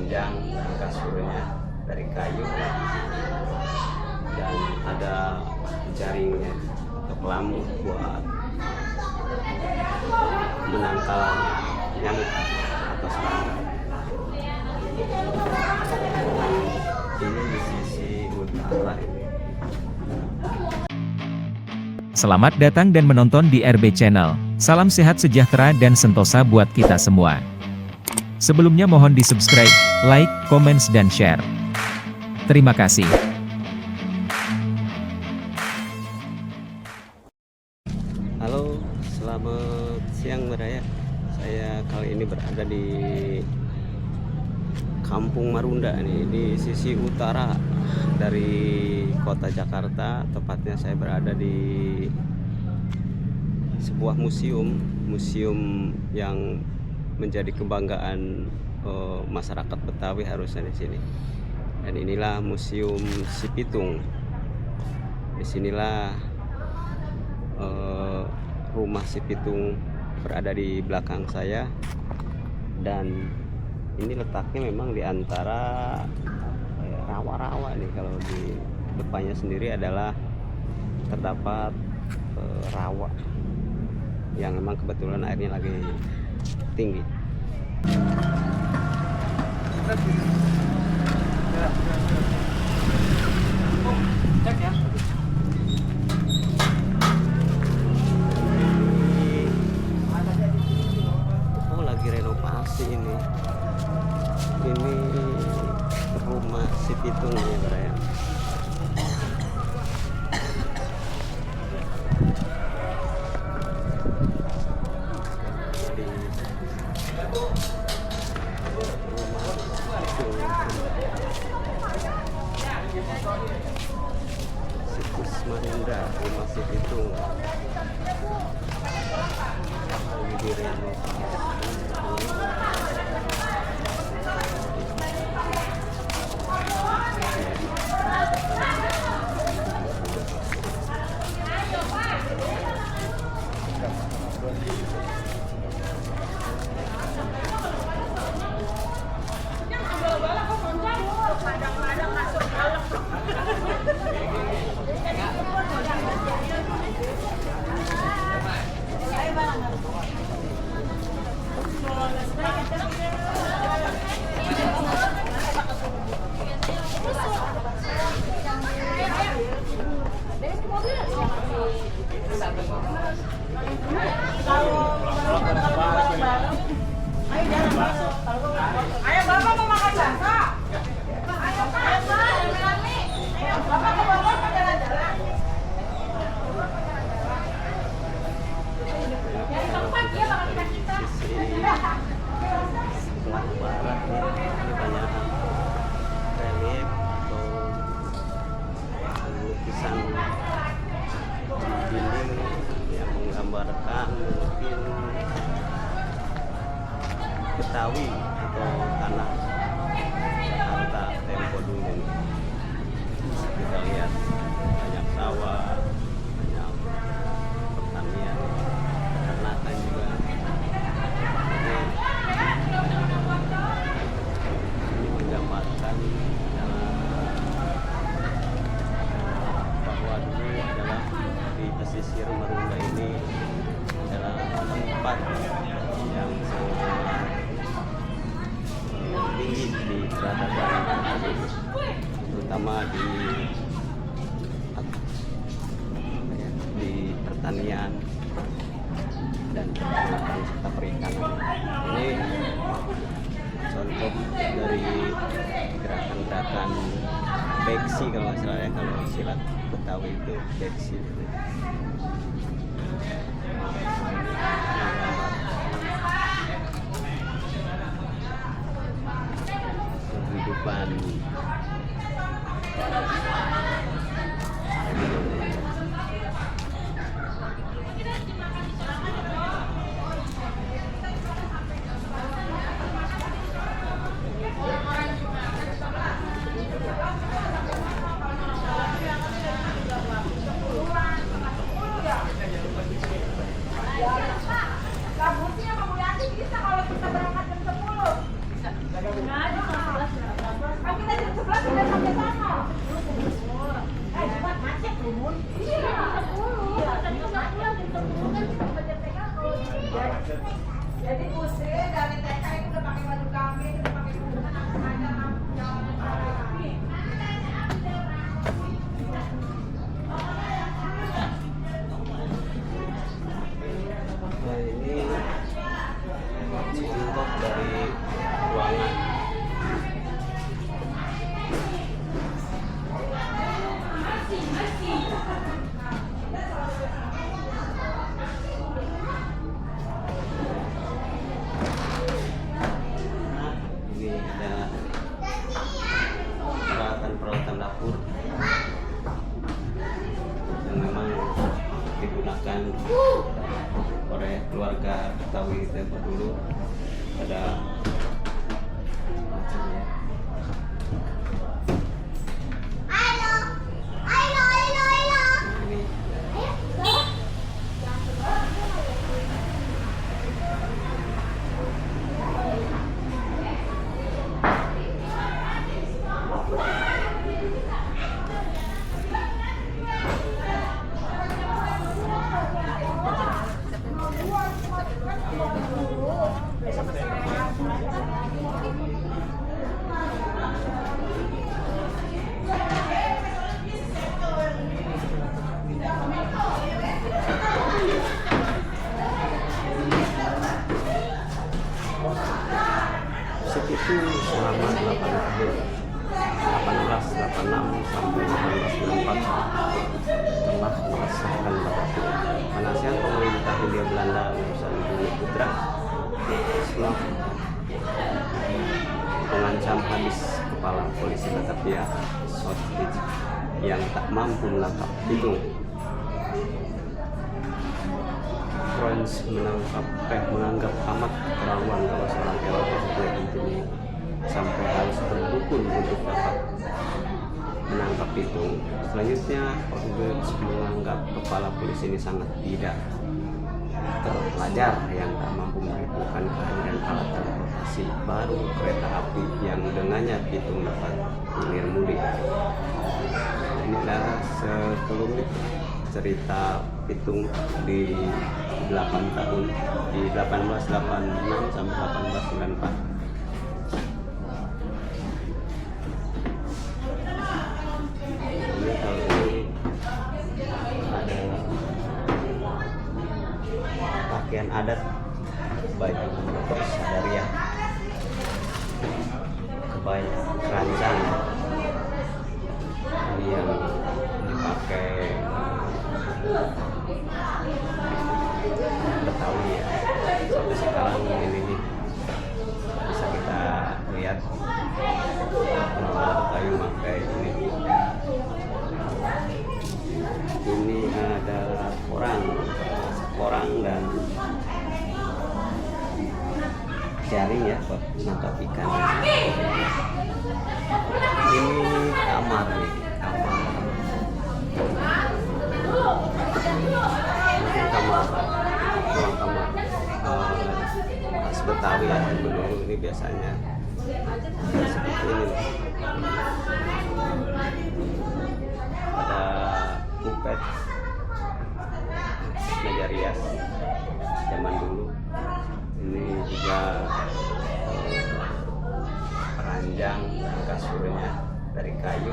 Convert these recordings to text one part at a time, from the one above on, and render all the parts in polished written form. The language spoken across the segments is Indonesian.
panjang dan kasurnya dari kayu, dan ada jaringnya untuk lampu buat menangkal nyamuk atau serangga. Ini di sisi utara ini. Selamat datang dan menonton di RB Channel. Salam sehat sejahtera dan sentosa buat kita semua. Sebelumnya mohon di-subscribe, like, comments, dan share. Terima kasih. Halo, selamat siang Meraya. Saya kali ini berada di Kampung Marunda nih, di sisi utara dari kota Jakarta. Tepatnya saya berada di sebuah museum yang menjadi kebanggaan masyarakat Betawi harusnya di sini. Dan inilah Museum Si Pitung. Disinilah rumah Si Pitung berada di belakang saya, dan ini letaknya memang di antara rawa-rawa nih. Kalau di depannya sendiri adalah terdapat rawa yang memang kebetulan airnya lagi tinggi. Cek ya. Oh, lagi renovasi ini. Ini rumah Si Pitung ya, Braya. Situs Marunda, rumah Si Pitung lagi direnovasi. Ayo Bapak mau makan bakso? Ayo Bapak ke Bogor mau jalan-jalan? Yang tempat dia bakal kita. Sebelah barat nih, ini banyak relief atau lukisan dinding yang menggambarkan mungkin Betawi atau tanah Jakarta tempo dulu. Kita lihat banyak sawah, banyak pertanian, peternakan juga. Ini menggambarkan bahwa dulu adalah di pesisir Marunda ini adalah tempat yang sangat tinggi di peradaban, terutama di pertanian dan peternakan serta perikanan. Ini contoh dari gerakan-gerakan beksi, kalau nggak salah ya, kalau silat Betawi itu beksi. Kehidupan Kabutnya kamu yakin bisa kalau kita berangkat jam 10? Bisa. Nggak ada tempo dulu ada macamnya. Itu selama 8 tahun 1886 sampai 1894 telah merasakan waktu penasihat pemerintah Hindia Belanda urusan Bumi Putra setelah mengancam habis kepala polisi Batavia Shortridge yang tak mampu menangkap Pitung. Franz menganggap amat keterlaluan kalau seorang Eropa seperti ini sampai harus berdukun untuk dapat menangkap Pitung. Selanjutnya, Portugis menganggap kepala polisi ini sangat tidak terpelajar yang tak mampu memperhitungkan kehadiran alat transportasi baru kereta api yang dengannya Pitung dapat mengilir mudik. Inilah sekelumit cerita Pitung di 8 tahun di 1886 sampai 1894. Ini kalau ini ada pakaian adat, baju sadariah, kebaya keranjang ini yang dipakai Betawi ya. Sampai sekarang ini bisa kita lihat orang Betawi pakai ini. Ini adalah orang dan jaring ya buat nangkap ikan. Ini kamar nih, ruang kamar khas Betawi ya dulu. Ini biasanya seperti ini. Ada kupet, meja rias zaman dulu. Ini juga ranjang kasurnya dari kayu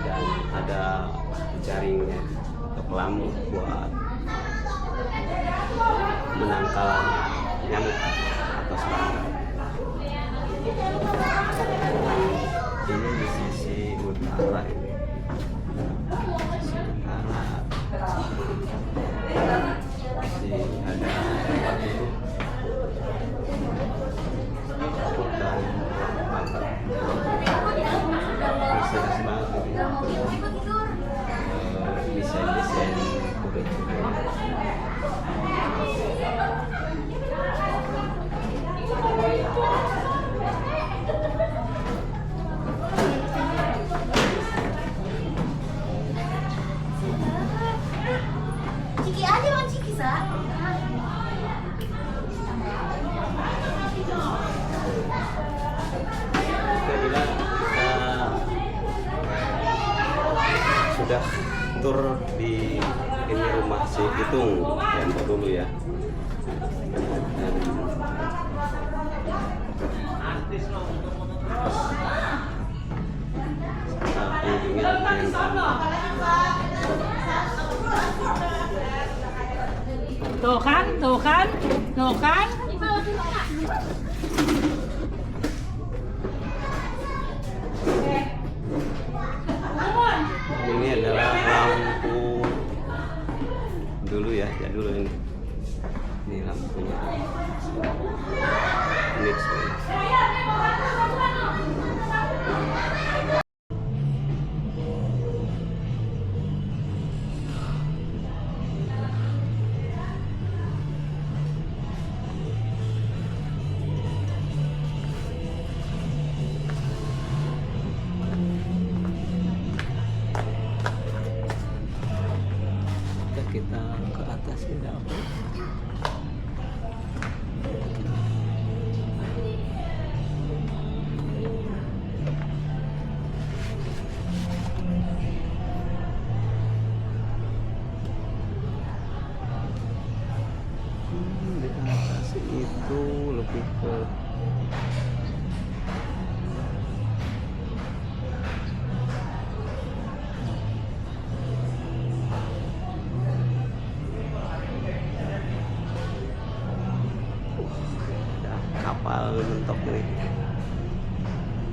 dan ada jaringnya untuk lampu buat menangkal nyamuk atau serangga. Ini di sisi utara ini. Sisi utara. Masih ada tempat duduk. Dan angkat. Masih banget ini. Desain-desain kulit. Ciki aja bang, Ciki sa. Bila kita sudah tur di ini rumah si Pitung yang dulu ya. Dan Tuh kan, tuh kan, tuh kan. ini adalah lampu dulu ya dulu ini. Ini lampunya. Ini Ada kapal mentok nih.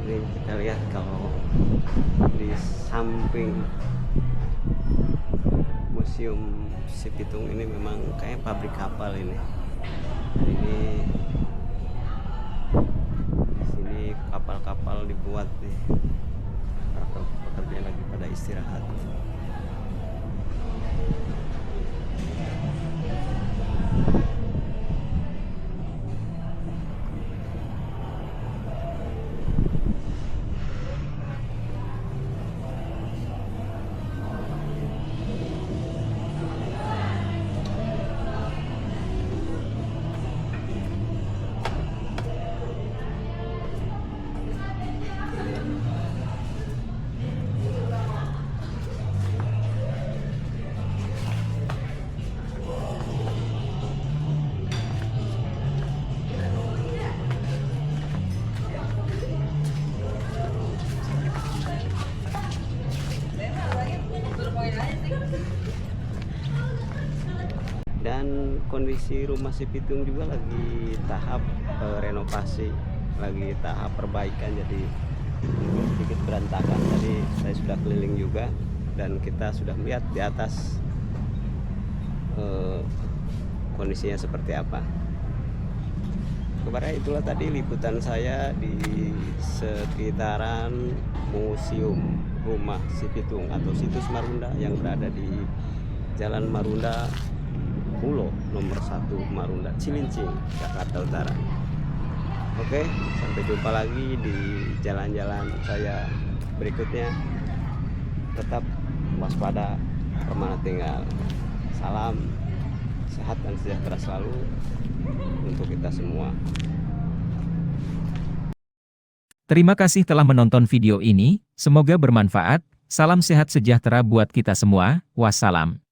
Ini kita lihat kalau di samping Museum Sipitung ini memang kayak pabrik kapal ini. Ini di sini kapal-kapal dibuat nih. Para pekerja lagi pada istirahat. Dan kondisi rumah Sipitung juga lagi tahap renovasi, lagi tahap perbaikan, jadi mungkin sedikit berantakan. Tadi saya sudah keliling juga dan kita sudah melihat di atas kondisinya seperti apa. Kepada itulah tadi liputan saya di sekitaran Museum Rumah Sipitung atau Situs Marunda yang berada di Jalan Marunda Pulau nomor 1 Marunda Cilincing, Jakarta Utara. Oke, sampai jumpa lagi di jalan-jalan saya berikutnya. Tetap waspada, kemana tinggal. Salam sehat dan sejahtera selalu untuk kita semua. Terima kasih telah menonton video ini, semoga bermanfaat. Salam sehat sejahtera buat kita semua. Wassalam.